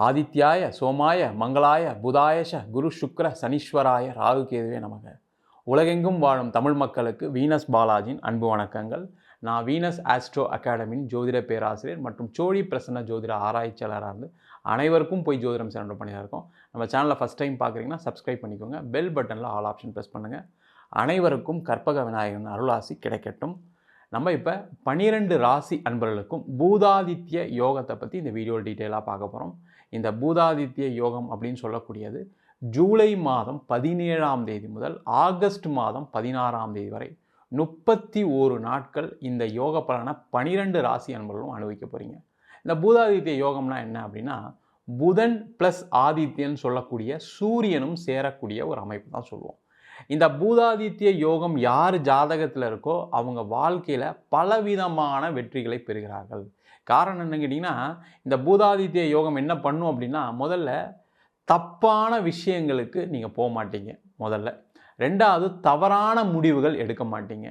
ஆதித்யாய சோமாய மங்களாய புதாயஷ குரு சுக்ர சனீஸ்வராய ராகு கேதுவே நமக. உலகெங்கும் வாழும் தமிழ் மக்களுக்கு வீனஸ் பாலாஜியின் அன்பு வணக்கங்கள். நான் வீனஸ் ஆஸ்ட்ரோ அகாடமியின் ஜோதிட பேராசிரியர் மற்றும் சோழி பிரசன்ன ஜோதிட ஆராய்ச்சியாளராக இருந்து அனைவருக்கும் போய் ஜோதிடம் சேனல் பண்ணியாக இருக்கோம். நம்ம சேனலில் ஃபஸ்ட் டைம் பார்க்குறீங்கன்னா சப்ஸ்கிரைப் பண்ணிக்கோங்க. பெல் பட்டனில் ஆல் ஆப்ஷன் ப்ரெஸ் பண்ணுங்கள். அனைவருக்கும் கற்பக விநாயகன் அருளாசி கிடைக்கட்டும். நம்ம இப்போ 12 ராசி அன்பர்களுக்கும் பூதாதித்ய யோகத்தை பற்றி இந்த வீடியோ டீட்டெயிலாக பார்க்க போகிறோம். இந்த பூதாதித்ய யோகம் அப்படின்னு சொல்லக்கூடியது ஜூலை மாதம் 17ஆம் தேதி முதல் ஆகஸ்ட் மாதம் 16ஆம் தேதி வரை 31 நாட்கள் இந்த யோக பலனை 12 ராசி அன்பர்களும் அனுபவிக்க போகிறீங்க. இந்த பூதாதித்ய யோகம்னா என்ன அப்படின்னா, புதன் ப்ளஸ் ஆதித்யன்னு சொல்லக்கூடிய சூரியனும் சேரக்கூடிய ஒரு அமைப்பு தான் சொல்லுவோம். இந்த பூதாதித்ய யோகம் யார் ஜாதகத்தில் இருக்கோ அவங்க வாழ்க்கையில் பலவிதமான வெற்றிகளை பெறுகிறார்கள். காரணம் என்ன கேட்டிங்கன்னா, இந்த பூதாதித்ய யோகம் என்ன பண்ணும் அப்படின்னா, முதல்ல தப்பான விஷயங்களுக்கு நீங்கள் போக மாட்டீங்க. முதல்ல ரெண்டாவது தவறான முடிவுகள் எடுக்க மாட்டீங்க.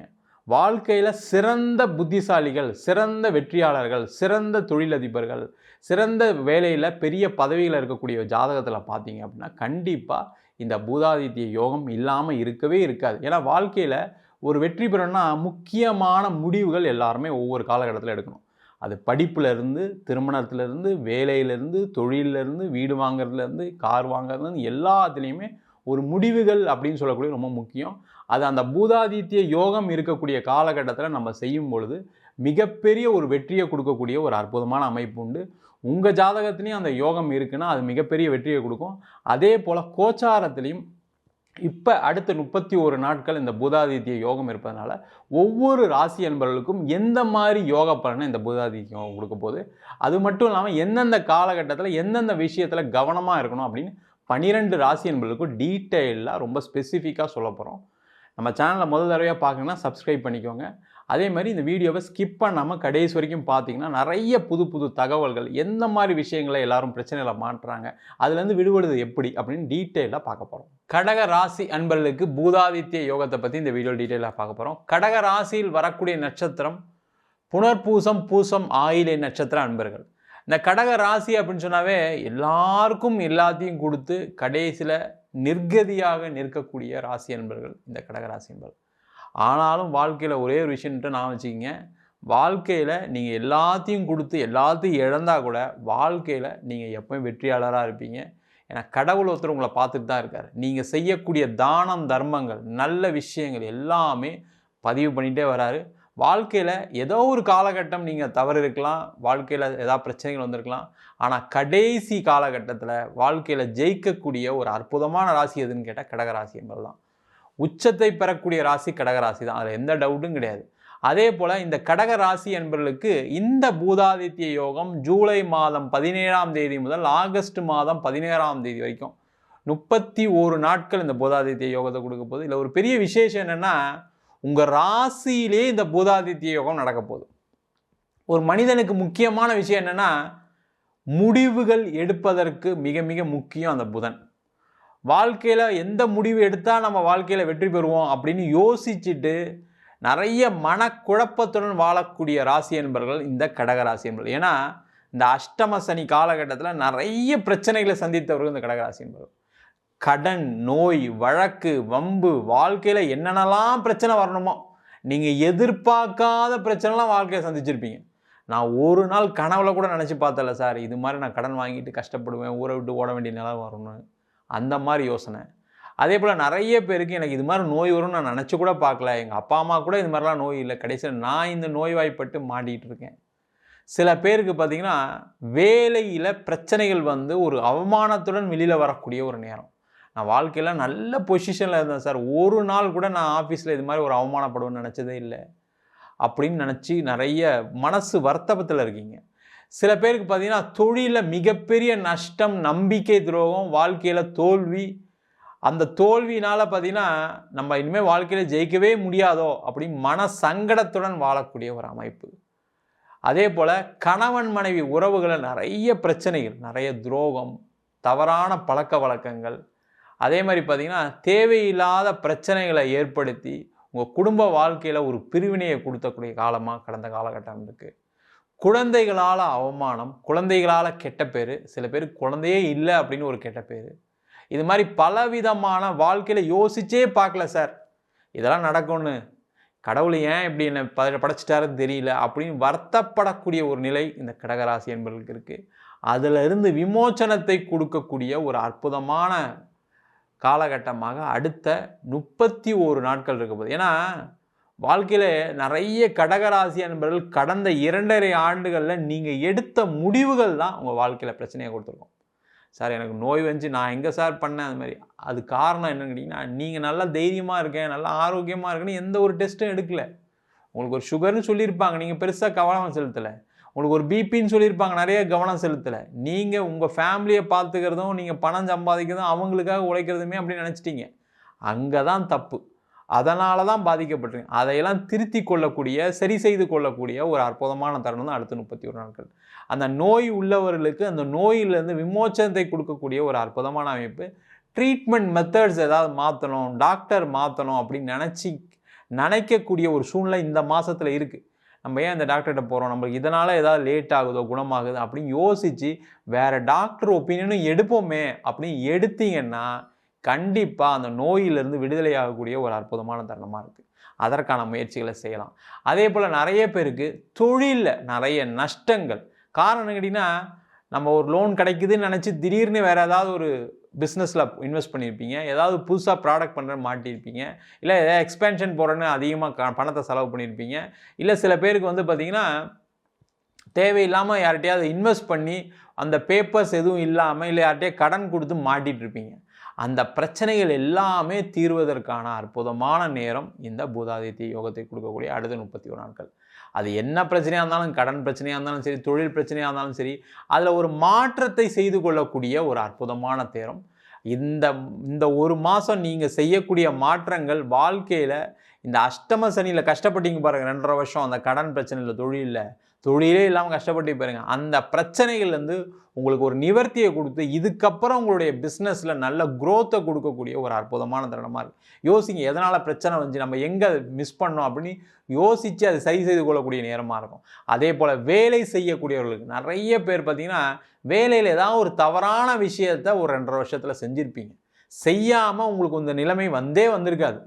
வாழ்க்கையில் சிறந்த புத்திசாலிகள், சிறந்த வெற்றியாளர்கள், சிறந்த தொழிலதிபர்கள், சிறந்த வேலையில் பெரிய பதவியில் இருக்கக்கூடிய ஜாதகத்தில் பார்த்தீங்க அப்படின்னா கண்டிப்பாக இந்த பூதாதித்ய யோகம் இல்லாமல் இருக்கவே இருக்காது. ஏன்னா வாழ்க்கையில் ஒரு வெற்றி பெறணும்னா முக்கியமான முடிவுகள் எல்லாருமே ஒவ்வொரு காலகட்டத்தில் எடுக்கணும். அது படிப்புலேருந்து, திருமணத்துலேருந்து, வேலையிலேருந்து, தொழிலிருந்து, வீடு வாங்குறதுலேருந்து, கார் வாங்குறதுலேருந்து எல்லாத்துலேயுமே ஒரு முடிவுகள் அப்படின்னு சொல்லக்கூடிய ரொம்ப முக்கியம். அது அந்த பூதாதித்ய யோகம் இருக்கக்கூடிய காலகட்டத்தில் நம்ம செய்யும் பொழுது மிகப்பெரிய ஒரு வெற்றியை கொடுக்கக்கூடிய ஒரு அற்புதமான அமைப்பு உண்டு. உங்கள் ஜாதகத்துலேயும் அந்த யோகம் இருக்குன்னா அது மிகப்பெரிய வெற்றியை கொடுக்கும். அதே போல் கோச்சாரத்துலேயும் இப்போ அடுத்த 31 நாட்கள் இந்த பூதாதித்ய யோகம் இருப்பதனால ஒவ்வொரு ராசி அன்பர்களுக்கும் எந்த மாதிரி யோக பலனை இந்த பூதாதித்ய யோகம் கொடுக்க போகுது, அது மட்டும் இல்லாமல் எந்தெந்த காலகட்டத்தில் எந்தெந்த விஷயத்தில் கவனமாக இருக்கணும் அப்படின்னு 12 ராசி அன்பர்களுக்கும் டீட்டெயிலாக ரொம்ப ஸ்பெசிஃபிக்காக சொல்ல போகிறோம். நம்ம சேனலில் முதல் தடவையாக பார்க்கணுன்னா சப்ஸ்கிரைப் பண்ணிக்கோங்க. அதே மாதிரி இந்த வீடியோவை ஸ்கிப் பண்ணாமல் கடைசி வரைக்கும் பார்த்தீங்கன்னா நிறைய புது புது தகவல்கள், எந்த மாதிரி விஷயங்களை எல்லாரும் பிரச்சனைகளை மாட்டுறாங்க, அதுலேருந்து விடுபடுது எப்படி அப்படின்னு டீட்டெயிலாக பார்க்க போகிறோம். கடக ராசி அன்பர்களுக்கு பூதாதித்ய யோகத்தை பற்றி இந்த வீடியோ டீட்டெயிலாக பார்க்க போகிறோம். கடக ராசியில் வரக்கூடிய நட்சத்திரம் புனர்பூசம், பூசம், ஆயிலை நட்சத்திர அன்பர்கள். இந்த கடக ராசி அப்படின்னு சொன்னாவே எல்லாருக்கும் எல்லாத்தையும் கொடுத்து கடைசியில் நிர்கதியாக நிற்கக்கூடிய ராசி அன்பர்கள் இந்த கடக ராசி அன்பர்கள். ஆனாலும் வாழ்க்கையில் ஒரே ஒரு விஷயம்ட்டு நான் வச்சுக்கிங்க, வாழ்க்கையில் நீங்கள் எல்லாத்தையும் கொடுத்து எல்லாத்தையும் இழந்தால் கூட வாழ்க்கையில் நீங்கள் எப்போயும் வெற்றியாளராக இருப்பீங்க. ஏன்னா கடவுள் ஒருத்தர் உங்களை பார்த்துட்டு தான் இருக்கார். நீங்கள் செய்யக்கூடிய தானம், தர்மங்கள், நல்ல விஷயங்கள் எல்லாமே பதிவு பண்ணிகிட்டே வராரு. வாழ்க்கையில் ஏதோ ஒரு காலகட்டம் நீங்கள் தவறு இருக்கலாம், வாழ்க்கையில் ஏதாவது பிரச்சனைகள் வந்திருக்கலாம். ஆனால் கடைசி காலகட்டத்தில் வாழ்க்கையில் ஜெயிக்கக்கூடிய ஒரு அற்புதமான ராசி எதுன்னு கேட்டால் கடகராசி என்பது தான். உச்சத்தை பெறக்கூடிய ராசி கடகராசி தான், அதில் எந்த டவுட்டும் கிடையாது. அதே போல் இந்த கடக ராசி என்பவர்களுக்கு இந்த பூதாதித்ய யோகம் ஜூலை மாதம் 17ஆம் தேதி முதல் ஆகஸ்ட் மாதம் 16ஆம் தேதி வரைக்கும் 31 நாட்கள் இந்த பூதாதித்ய யோகத்தை கொடுக்க போகுது. இல்லை ஒரு பெரிய விசேஷம் என்னென்னா, உங்கள் ராசியிலே இந்த பூதாதித்ய யோகம் நடக்க போகுது. ஒரு மனிதனுக்கு முக்கியமான விஷயம் என்னென்னா, முடிவுகள் எடுப்பதற்கு மிக மிக முக்கியம் அந்த புதன். வாழ்க்கையில் எந்த முடிவு எடுத்தால் நம்ம வாழ்க்கையில் வெற்றி பெறுவோம் அப்படின்னு யோசிச்சுட்டு நிறைய மனக்குழப்பத்துடன் வாழக்கூடிய ராசி என்பர்கள் இந்த கடகராசி என்பர்கள். ஏன்னா இந்த அஷ்டம சனி காலகட்டத்தில் நிறைய பிரச்சனைகளை சந்தித்தவர்கள் இந்த கடகராசி என்பர்கள். கடன், நோய், வழக்கு, வம்பு, வாழ்க்கையில் என்னென்னலாம் பிரச்சனை வரணுமோ நீங்கள் எதிர்பார்க்காத பிரச்சனைலாம் வாழ்க்கையை சந்திச்சிருப்பீங்க. நான் ஒரு நாள் கனவுல கூட நினச்சி பார்த்தல சார், இது மாதிரி நான் கடன் வாங்கிட்டு கஷ்டப்படுவேன், ஊரை விட்டு ஓட வேண்டிய நிலை வரணும், அந்த மாதிரி யோசனை. அதே போல் நிறைய பேருக்கு எனக்கு இது மாதிரி நோய் வரும்னு நான் நினச்சி கூட பார்க்கல, எங்கள் அப்பா அம்மா கூட இது மாதிரிலாம் நோய் இல்லை, கடைசியில் நான் இந்த நோய்வாய்ப்பட்டு மாட்டிகிட்டு இருக்கேன். சில பேருக்கு பார்த்திங்கன்னா வேலையில் பிரச்சனைகள் வந்து ஒரு அவமானத்துடன் வெளியில் வரக்கூடிய ஒரு நேரம். நான் வாழ்க்கையில் நல்ல பொசிஷனில் இருந்தேன் சார், ஒரு நாள் கூட நான் ஆஃபீஸில் இது மாதிரி ஒரு அவமானப்படுவேன்னு நினச்சதே இல்லை அப்படின்னு நினச்சி நிறைய மனசு வருத்தத்தில் இருக்கீங்க. சில பேருக்கு பார்த்தீங்கன்னா தொழிலில் மிகப்பெரிய நஷ்டம், நம்பிக்கை துரோகம், வாழ்க்கையில் தோல்வி. அந்த தோல்வினால் பார்த்தீங்கன்னா நம்ம இனிமேல் வாழ்க்கையில் ஜெயிக்கவே முடியாதோ அப்படின்னு மன சங்கடத்துடன் வாழக்கூடிய ஒரு அமைப்பு. அதே போல் கணவன் மனைவி உறவுகளில் நிறைய பிரச்சனைகள், நிறைய துரோகம், தவறான பழக்க வழக்கங்கள், அதே மாதிரி பார்த்தீங்கன்னா தேவையில்லாத பிரச்சனைகளை ஏற்படுத்தி உங்கள் குடும்ப வாழ்க்கையில் ஒரு பிரிவினையை கொடுத்தக்கூடிய காலமாக கடந்த காலகட்டம் இருக்குது. குழந்தைகளால் அவமானம், குழந்தைகளால் கெட்ட பேர், சில பேருக்கு குழந்தையே இல்லை அப்படின்னு ஒரு கெட்ட பேர். இது மாதிரி பலவிதமான வாழ்க்கையில் யோசிச்சே பார்க்கல சார் இதெல்லாம் நடக்கும்னு, கடவுள் ஏன் இப்படி என்னை படைச்சிட்டாருன்னு தெரியல அப்படின்னு வருத்தப்படக்கூடிய ஒரு நிலை இந்த கடகராசி என்பவர்களுக்கு இருக்குது. அதிலிருந்து விமோச்சனத்தை கொடுக்கக்கூடிய ஒரு அற்புதமான காலகட்டமாக அடுத்த 31 நாட்கள் இருக்க போகுது. ஏன்னா வாழ்க்கையில் நிறைய கடகராசி என்பவர்கள் கடந்த 2.5 ஆண்டுகளில் நீங்கள் எடுத்த முடிவுகள் தான் உங்கள் வாழ்க்கையில் பிரச்சனையை கொடுத்துருக்கோம். சார் எனக்கு நோய் வந்துச்சு, நான் எங்கே சார் பண்ணேன் அது மாதிரி. அது காரணம் என்னன்னு கேட்டிங்கன்னா, நீங்கள் நல்லா தைரியமாக இருக்கேன், நல்லா ஆரோக்கியமாக இருக்குன்னு எந்த ஒரு டெஸ்ட்டும் எடுக்கலை. உங்களுக்கு ஒரு சுகர்னு சொல்லியிருப்பாங்க, நீங்கள் பெருசாக கவனம் செலுத்தலை. உங்களுக்கு ஒரு பிபின்னு சொல்லியிருப்பாங்க, நிறைய கவனம் செலுத்தலை. நீங்கள் உங்கள் ஃபேமிலியை பார்த்துக்கிறதும், நீங்கள் பணம் சம்பாதிக்கிறதும், அவங்களுக்காக உழைக்கிறதுமே அப்படின்னு நினச்சிட்டிங்க. அங்கே தான் தப்பு. அதனால தான் பாதிக்கப்பட்டிருக்கீங்க. அதையெல்லாம் திருத்தி கொள்ளக்கூடிய, சரி செய்து கொள்ளக்கூடிய ஒரு அற்புதமான தருணம் தான் அடுத்த 31 நாட்கள். அந்த நோய் உள்ளவர்களுக்கு அந்த நோயிலிருந்து விமோச்சனத்தை கொடுக்கக்கூடிய ஒரு அற்புதமான அமைப்பு. ட்ரீட்மெண்ட் மெத்தட்ஸ் ஏதாவது மாற்றணும், டாக்டர் மாற்றணும் அப்படின்னு நினைக்கக்கூடிய ஒரு சூழ்நிலை இந்த மாதத்தில் இருக்குது. நம்ம ஏன் இந்த டாக்டர்கிட்ட போகிறோம், நம்மளுக்கு இதனால் ஏதாவது லேட் ஆகுதோ, குணமாகுது அப்படின்னு யோசித்து வேறு டாக்டர் ஒப்பீனியனும் எடுப்போமே அப்படின்னு எடுத்தீங்கன்னா கண்டிப்பாக அந்த நோயிலிருந்து விடுதலை ஆகக்கூடிய ஒரு அற்புதமான தருணமாக இருக்குது. அதற்கான முயற்சிகளை செய்யலாம். அதே போல் நிறைய பேருக்கு தொழிலில் நிறைய நஷ்டங்கள். காரணம் கேட்டிங்கன்னா, நம்ம ஒரு லோன் கிடைக்குதுன்னு நினச்சி திடீர்னு வேறு ஏதாவது ஒரு பிஸ்னஸில் இன்வெஸ்ட் பண்ணியிருப்பீங்க, ஏதாவது புதுசாக ப்ராடக்ட் பண்ணுறேன்னு மாட்டியிருப்பீங்க, இல்லை ஏதாவது எக்ஸ்பேன்ஷன் போகிறேன்னு அதிகமாக பணத்தை செலவு பண்ணியிருப்பீங்க. இல்லை சில பேருக்கு வந்து பார்த்திங்கன்னா தேவையில்லாமல் யார்கிட்டையாவது இன்வெஸ்ட் பண்ணி அந்த பேப்பர்ஸ் எதுவும் இல்லாமல் இல்லை யார்கிட்டையே கடன் கொடுத்து மாட்டிகிட்ருப்பீங்க. அந்த பிரச்சனைகள் எல்லாமே தீர்வதற்கான அற்புதமான நேரம் இந்த பூதாதித்ய யோகத்தை கொடுக்கக்கூடிய அடுத்த 31 நாட்கள். அது என்ன பிரச்சனையாக இருந்தாலும், கடன் பிரச்சனையாக இருந்தாலும் சரி, தொழில் பிரச்சனையாக இருந்தாலும் சரி, அதில் ஒரு மாற்றத்தை செய்து கொள்ளக்கூடிய ஒரு அற்புதமான நேரம். இந்த ஒரு மாதம் நீங்கள் செய்யக்கூடிய மாற்றங்கள் வாழ்க்கையில் இந்த அஷ்டம சனியில் கஷ்டப்பட்டீங்க பாருங்கள், 2.5 வருஷம் அந்த கடன் பிரச்சனையில், தொழிலே இல்லாமல் கஷ்டப்பட்டு பாருங்க. அந்த பிரச்சனைகள்லேருந்து உங்களுக்கு ஒரு நிவர்த்தியை கொடுத்து இதுக்கப்புறம் உங்களுடைய பிஸ்னஸில் நல்ல க்ரோத்தை கொடுக்கக்கூடிய ஒரு அற்புதமான தருணமாக இருக்குது. யோசிங்க, எதனால் பிரச்சனை வந்து நம்ம எங்கே மிஸ் பண்ணோம் அப்படின்னு யோசித்து அதை சரி செய்து கொள்ளக்கூடிய நேரமாக இருக்கும். அதே போல் வேலை செய்யக்கூடியவர்களுக்கு நிறைய பேர் பார்த்திங்கன்னா, வேலையில் ஏதாவது ஒரு தவறான விஷயத்தை ஒரு 2.5 வருஷத்தில் செஞ்சுருப்பீங்க. செய்யாமல் உங்களுக்கு இந்த நிலைமை வந்திருக்காது.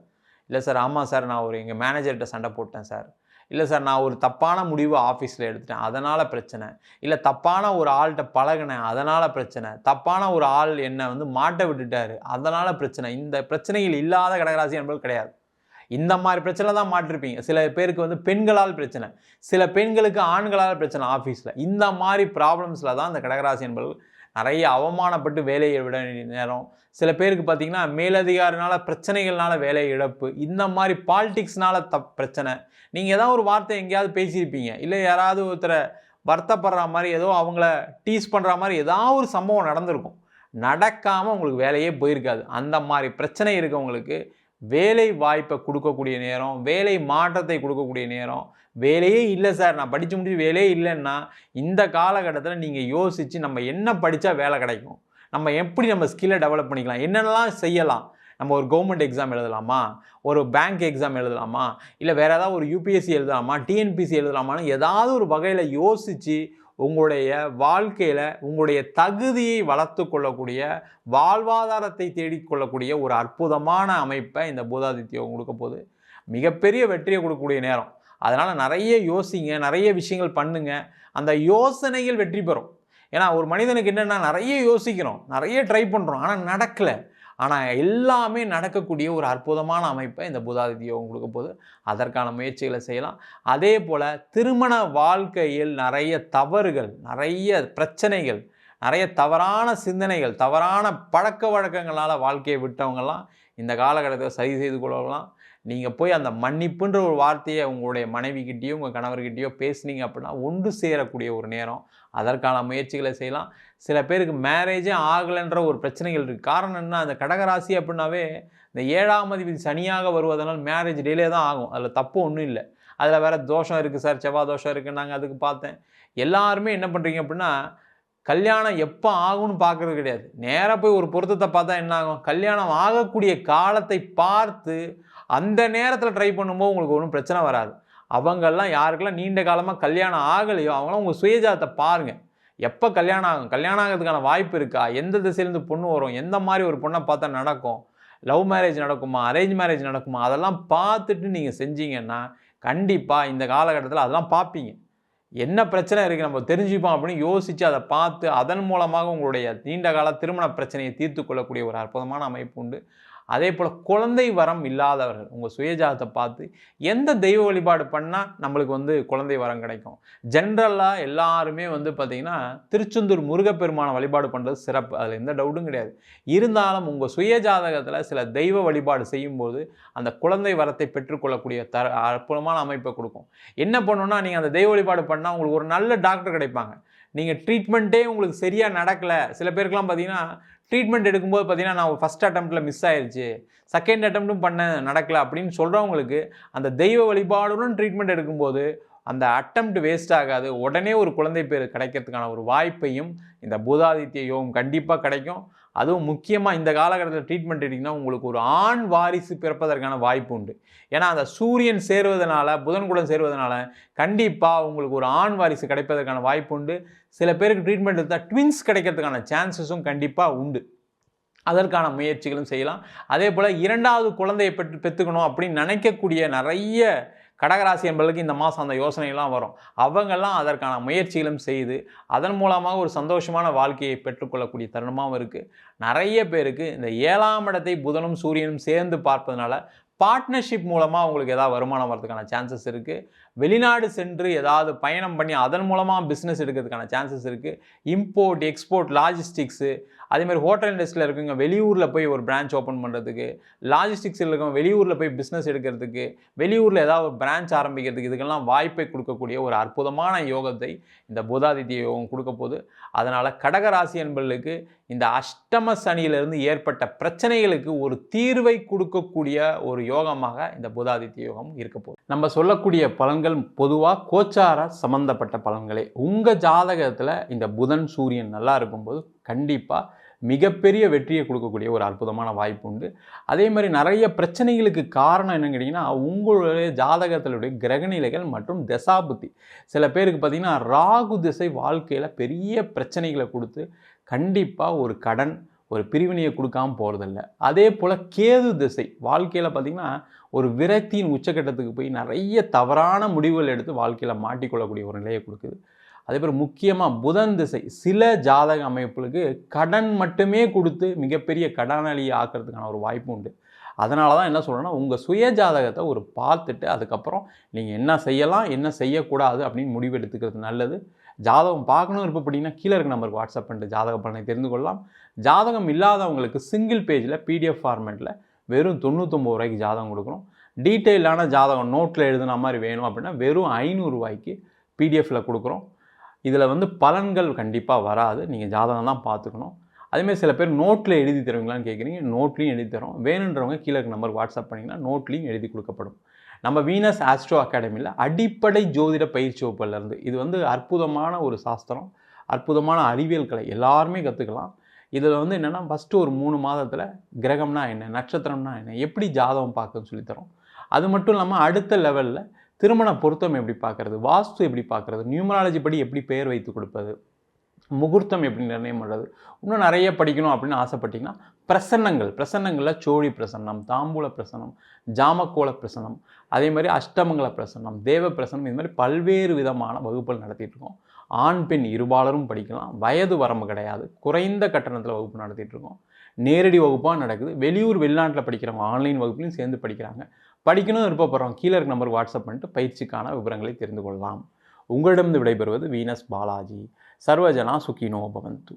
இல்லை சார், ஆமாம் சார், நான் எங்கள் மேனேஜர்கிட்ட சண்டை போட்டேன் சார், இல்லை சார் நான் ஒரு தப்பான முடிவு ஆஃபீஸில் எடுத்துட்டேன் அதனால் பிரச்சனை, இல்லை தப்பான ஒரு ஆள்கிட்ட பழகினேன் அதனால் பிரச்சனை, தப்பான ஒரு ஆள் என்னை வந்து மாட்ட விட்டுட்டார் அதனால் பிரச்சனை. இந்த பிரச்சனைகள் இல்லாத கடகராசி என்பது கிடையாது. இந்த மாதிரி பிரச்சனை தான் மாட்டிருப்பீங்க. சில பேருக்கு வந்து பெண்களால் பிரச்சனை, சில பெண்களுக்கு ஆண்களால் பிரச்சனை ஆஃபீஸில். இந்த மாதிரி ப்ராப்ளம்ஸில் தான் இந்த கடகராசி என்பது நிறைய அவமானப்பட்டு வேலையை விட வேண்டிய நேரம். சில பேருக்கு பார்த்திங்கன்னா மேலதிகாரினால பிரச்சனைகள்னால வேலை இழப்பு, இந்த மாதிரி பாலிடிக்ஸ்னால பிரச்சனை. நீங்கள் ஏதாவது ஒரு வார்த்தை எங்கேயாவது பேசியிருப்பீங்க, இல்லை யாராவது ஒருத்தரை வருத்தப்படுற மாதிரி ஏதோ அவங்கள டீஸ் பண்ணுற மாதிரி ஏதாவது ஒரு சம்பவம் நடந்திருக்கும். நடக்காமல் உங்களுக்கு வேலையே போயிருக்காது. அந்த மாதிரி பிரச்சனை இருக்கவங்களுக்கு வேலை வாய்ப்பை கொடுக்கக்கூடிய நேரம், வேலை மாற்றத்தை கொடுக்கக்கூடிய நேரம். வேலையே இல்லை சார், நான் படித்து முடிச்சு வேலையே இல்லைன்னா இந்த காலகட்டத்தில் நீங்கள் யோசித்து நம்ம என்ன படித்தா வேலை கிடைக்கும், நம்ம எப்படி நம்ம ஸ்கில்லை டெவலப் பண்ணிக்கலாம், என்னென்னலாம் செய்யலாம். நம்ம ஒரு கவர்மெண்ட் எக்ஸாம் எழுதலாமா, ஒரு பேங்க் எக்ஸாம் எழுதலாமா, இல்லை வேறு ஏதாவது ஒரு யூபிஎஸ்சி எழுதலாமா, டிஎன்பிசி எழுதலாமான்னு ஏதாவது ஒரு வகையில் யோசித்து உங்களுடைய வாழ்க்கையில் உங்களுடைய தகுதியை வளர்த்து கொள்ளக்கூடிய, வாழ்வாதாரத்தை தேடிக்கொள்ளக்கூடிய ஒரு அற்புதமான அமைப்பை இந்த பூதாதித்யம் கொடுக்க போது மிகப்பெரிய வெற்றியை கொடுக்கக்கூடிய நேரம். அதனால் நிறைய யோசிங்க, நிறைய விஷயங்கள் பண்ணுங்கள். அந்த யோசனைகள் வெற்றி பெறும். ஏன்னா ஒரு மனிதனுக்கு என்னென்னா நிறைய யோசிக்கிறோம், நிறைய ட்ரை பண்ணுறோம், ஆனால் நடக்கலை. ஆனால் எல்லாமே நடக்கக்கூடிய ஒரு அற்புதமான அமைப்பை இந்த பூதாதித்யம் கொடுக்க போது அதற்கான முயற்சிகளை செய்யலாம். அதே போல் திருமண வாழ்க்கையில் நிறைய தவறுகள், நிறைய பிரச்சனைகள், நிறைய தவறான சிந்தனைகள், தவறான பழக்க வழக்கங்களால் வாழ்க்கையை விட்டவங்கெல்லாம் இந்த காலகட்டத்தில் சரி செய்து கொள்ளலாம். நீங்கள் போய் அந்த மன்னிப்புன்ற ஒரு வார்த்தையை உங்களுடைய மனைவிக்கிட்டேயோ உங்கள் கணவர்கிட்டயோ பேசுனீங்க அப்படின்னா ஒன்று சேரக்கூடிய ஒரு நேரம். அதற்கான முயற்சிகளை செய்யலாம். சில பேருக்கு மேரேஜே ஆகலைன்ற ஒரு பிரச்சனைகள் இருக்குது. காரணம் என்ன, அந்த கடகராசி அப்படின்னாவே இந்த 7ஆம் அதிபதி சனியாக வருவதனால் மேரேஜ் டிலே தான் ஆகும். அதில் தப்பு ஒன்றும் இல்லை. அதில் வேறு தோஷம் இருக்குது சார், செவ்வாய் தோஷம் இருக்குது, நாங்கள் அதுக்கு பார்த்தேன். எல்லாருமே என்ன பண்ணுறீங்க அப்படின்னா கல்யாணம் எப்போ ஆகும்னு பார்க்குறது கிடையாது. நேராக போய் ஒரு பொருத்தத்தை பார்த்தா என்ன ஆகும், கல்யாணம் ஆகக்கூடிய காலத்தை பார்த்து அந்த நேரத்தில் ட்ரை பண்ணும்போது உங்களுக்கு ஒன்றும் பிரச்சனை வராது. அவங்கெல்லாம் யாருக்கெல்லாம் நீண்ட காலமாக கல்யாணம் ஆகலையோ அவங்களாம் உங்கள் சுயஜாதத்தை பாருங்கள். எப்போ கல்யாணம் ஆகும், கல்யாணம் ஆகிறதுக்கான வாய்ப்பு இருக்கா, எந்த திசையிலேருந்து பொண்ணு வரும், எந்த மாதிரி ஒரு பொண்ணை பார்த்தா நடக்கும், லவ் மேரேஜ் நடக்குமா, அரேஞ்ச் மேரேஜ் நடக்குமா, அதெல்லாம் பார்த்துட்டு நீங்கள் செஞ்சீங்கன்னா கண்டிப்பாக இந்த காலகட்டத்தில் அதெல்லாம் பார்ப்பீங்க. என்ன பிரச்சனை இருக்குது நம்ம தெரிஞ்சுப்போம் அப்படின்னு யோசித்து அதை பார்த்து அதன் மூலமாக உங்களுடைய நீண்ட கால திருமண பிரச்சனையை தீர்த்து கொள்ளக்கூடிய ஒரு அற்புதமான அமைப்பு உண்டு. அதே போல் குழந்தை வரம் இல்லாதவர்கள் உங்கள் சுயஜாதத்தை பார்த்து எந்த தெய்வ வழிபாடு பண்ணால் நம்மளுக்கு குழந்தை வரம் கிடைக்கும். ஜென்ரலாக எல்லாருமே பார்த்திங்கன்னா திருச்செந்தூர் முருகப்பெருமான வழிபாடு பண்ணுறது சிறப்பு, அதில் எந்த டவுட்டும் கிடையாது. இருந்தாலும் உங்கள் சுயஜாதகத்தில் சில தெய்வ வழிபாடு செய்யும்போது அந்த குழந்தை வரத்தை பெற்றுக்கொள்ளக்கூடிய அற்புதமான அமைப்பை கொடுக்கும். என்ன பண்ணணும்னா நீங்கள் அந்த தெய்வ வழிபாடு பண்ணால் உங்களுக்கு ஒரு நல்ல டாக்டர் கிடைப்பாங்க. நீங்கள் ட்ரீட்மெண்ட்டே உங்களுக்கு சரியாக நடக்கலை, சில பேருக்குலாம் பார்த்திங்கன்னா ட்ரீட்மெண்ட் எடுக்கும்போது பார்த்திங்கன்னா நான் ஃபஸ்ட் அட்டெம்ப்ட்டில் மிஸ் ஆயிடுச்சு, செகண்ட் அட்டெம்ப்ட்டும் நடக்கலை அப்படின்னு சொல்கிறவங்களுக்கு அந்த தெய்வ வழிபாடுடன் ட்ரீட்மெண்ட் எடுக்கும்போது அந்த அட்டெம்ப்ட் வேஸ்ட் ஆகாது. உடனே ஒரு குழந்தை பேர் கிடைக்கிறதுக்கான ஒரு வாய்ப்பையும் இந்த பூதாதித்ய யோகம் கண்டிப்பாக கிடைக்கும். அதுவும் முக்கியமாக இந்த காலகட்டத்தில் ட்ரீட்மெண்ட் எடுத்திங்கன்னா உங்களுக்கு ஒரு ஆண் வாரிசு பிறப்பதற்கான வாய்ப்பு உண்டு. ஏன்னா அந்த சூரியன் சேருவதனால, புதன் கூட சேருவதனால கண்டிப்பாக உங்களுக்கு ஒரு ஆண் வாரிசு கிடைப்பதற்கான வாய்ப்பு உண்டு. சில பேருக்கு ட்ரீட்மெண்ட் எடுத்தால் ட்வின்ஸ் கிடைக்கிறதுக்கான சான்சஸும் கண்டிப்பாக உண்டு. அதற்கான முயற்சிகளும் செய்யலாம். அதே போல் இரண்டாவது குழந்தையை பெற்றுக்கணும் அப்படின்னு நினைக்கக்கூடிய நிறைய கடகராசி என்பவர்களுக்கு இந்த மாதம் அந்த யோசனைகள்லாம் வரும். அவங்கெல்லாம் அதற்கான முயற்சிகளும் செய்து அதன் மூலமாக ஒரு சந்தோஷமான வாழ்க்கையை பெற்றுக்கொள்ளக்கூடிய தருணமாகவும் இருக்குது. நிறைய பேருக்கு இந்த 7ஆம் இடத்தை புதனும் சூரியனும் சேர்ந்து பார்ப்பதனால பார்ட்னர்ஷிப் மூலமாக உங்களுக்கு ஏதாவது வருமானம் வரதுக்கான சான்சஸ் இருக்குது. வெளிநாடு சென்று ஏதாவது பயணம் பண்ணி அதன் மூலமாக பிஸ்னஸ் எடுக்கிறதுக்கான சான்சஸ் இருக்குது. இம்போர்ட், எக்ஸ்போர்ட், லாஜிஸ்டிக்ஸு, அதேமாதிரி ஹோட்டல் இண்டஸ்ட்ரியில் இருக்கவங்க வெளியூரில் போய் ஒரு பிரான்ச் ஓப்பன் பண்ணுறதுக்கு, லாஜிஸ்டிக்ஸில் இருக்கவங்க வெளியூரில் போய் பிஸ்னஸ் எடுக்கிறதுக்கு, வெளியூரில் ஏதாவது ஒரு பிரான்ச் ஆரம்பிக்கிறதுக்கு, இதுக்கெல்லாம் வாய்ப்பை கொடுக்கக்கூடிய ஒரு அற்புதமான யோகத்தை இந்த பூதாதித்ய யோகம் கொடுக்க போகுது. அதனால் கடகராசி என்பவர்களுக்கு இந்த அஷ்டம சனியிலிருந்து ஏற்பட்ட பிரச்சனைகளுக்கு ஒரு தீர்வை கொடுக்கக்கூடிய ஒரு யோகமாக இந்த பூதாதித்ய யோகம் இருக்க போகுது. நம்ம சொல்லக்கூடிய பலன்கள் பொதுவாக கோச்சார சம்பந்தப்பட்ட பலன்களே. உங்கள் ஜாதகத்தில் இந்த புதன் சூரியன் நல்லா இருக்கும்போது கண்டிப்பாக மிகப்பெரிய வெற்றியை கொடுக்கக்கூடிய ஒரு அற்புதமான வாய்ப்பு உண்டு. அதே மாதிரி நிறைய பிரச்சனைகளுக்கு காரணம் என்னன்னு கேட்டிங்கன்னா உங்களுடைய ஜாதகத்தினுடைய கிரகநிலைகள் மற்றும் தசாபுத்தி. சில பேருக்கு பார்த்திங்கன்னா ராகு திசை வாழ்க்கையில் பெரிய பிரச்சனைகளை கொடுத்து கண்டிப்பாக ஒரு கடன், ஒரு பிரிவினையை கொடுக்காமல் போகிறதில்ல. அதே போல் கேது திசை வாழ்க்கையில் பார்த்திங்கன்னா ஒரு விரக்தியின் உச்சக்கட்டத்துக்கு போய் நிறைய தவறான முடிவுகள் எடுத்து வாழ்க்கையில் மாட்டிக்கொள்ளக்கூடிய ஒரு நிலையை கொடுக்குது. அதே போல் முக்கியமாக புதன் திசை சில ஜாதக அமைப்புகளுக்கு கடன் மட்டுமே கொடுத்து மிகப்பெரிய கடனாளியை ஆக்கிறதுக்கான ஒரு வாய்ப்பு உண்டு. அதனால தான் என்ன சொல்கிறேன்னா உங்கள் சுய ஜாதகத்தை ஒரு பார்த்துட்டு அதுக்கப்புறம் நீங்கள் என்ன செய்யலாம் என்ன செய்யக்கூடாது அப்படின்னு முடிவு எடுத்துக்கிறது நல்லது. ஜாதகம் பார்க்கணும் விருப்பப்பட்டீங்கன்னா கீழே இருக்க நம்பருக்கு வாட்ஸ்அப் பண்ணிட்டு ஜாதக பலனை தெரிந்து கொள்ளலாம். ஜாதகம் இல்லாதவங்களுக்கு சிங்கிள் பேஜில் பிடிஎஃப் ஃபார்மேட்டில் வெறும் 99 ரூபாய்க்கு ஜாதகம் கொடுக்குறோம். டீட்டெயிலான ஜாதகம் நோட்டில் எழுதுன மாதிரி வேணும் அப்படின்னா வெறும் 500 ரூபாய்க்கு பிடிஎஃப்பில் கொடுக்குறோம். இதில் பலன்கள் கண்டிப்பாக வராது, நீங்கள் ஜாதகம் தான் பார்த்துக்கணும். அதேமாதிரி சில பேர் நோட்டில் எழுதி தருவீங்களான்னு கேட்குறீங்க, நோட்லேயும் எழுதி தரோம். வேணுன்றவங்க கீழே இருக்க நம்பருக்கு வாட்ஸ்அப் பண்ணிங்கன்னா நோட்லேயும் எழுதி கொடுக்கப்படும். நம்ம வீனஸ் ஆஸ்ட்ரோ அகாடமியில் அடிப்படை ஜோதிட பயிற்சி வகுப்புலேருந்து இது அற்புதமான ஒரு சாஸ்திரம், அற்புதமான அறிவியல் கலை, எல்லாருமே கற்றுக்கலாம். இதில் என்னென்னா ஃபஸ்ட்டு ஒரு 3 மாதத்தில் கிரகம்னா என்ன, நட்சத்திரம்னா என்ன, எப்படி ஜாதகம் பார்க்குன்னு சொல்லித்தரோம். அது மட்டும் இல்லாமல் அடுத்த லெவலில் திருமண பொருத்தம் எப்படி பார்க்குறது, வாஸ்து எப்படி பார்க்குறது, நியூமராலஜி படி எப்படி பெயர் வைத்து கொடுப்பது, முகூர்த்தம் எப்படி நிர்ணயம் பண்ணுறது, இன்னும் நிறைய படிக்கணும் அப்படின்னு ஆசைப்பட்டிங்கன்னா பிரசன்னங்களில் சோழி பிரசன்னம், தாம்பூல பிரசன்னம், ஜாமக்கோள பிரசன்னம், அதே மாதிரி அஷ்டமங்கல பிரசன்னம், தேவ பிரசன்னம், இது மாதிரி பல்வேறு விதமான வகுப்புகள் நடத்திட்டுருக்கோம். ஆண் பெண் இருபாலரும் படிக்கலாம், வயது வரம்பு கிடையாது, குறைந்த கட்டணத்தில் வகுப்பு நடத்திட்டுருக்கோம். நேரடி வகுப்பாக நடக்குது. வெளியூர் வெளிநாட்டில் படிக்கிறவங்க ஆன்லைன் வகுப்புலையும் சேர்ந்து படிக்கிறாங்க. படிக்கணும் விருப்பப்படுறோம் கீழே இருக்க நம்பருக்கு வாட்ஸ்அப் பண்ணிட்டு பயிற்சிக்கான விவரங்களை தெரிந்து கொள்ளலாம். உங்களிடம் விடைபெறுவது வீனஸ் பாலாஜி. சர்வஜனா சுகினோ பவந்து.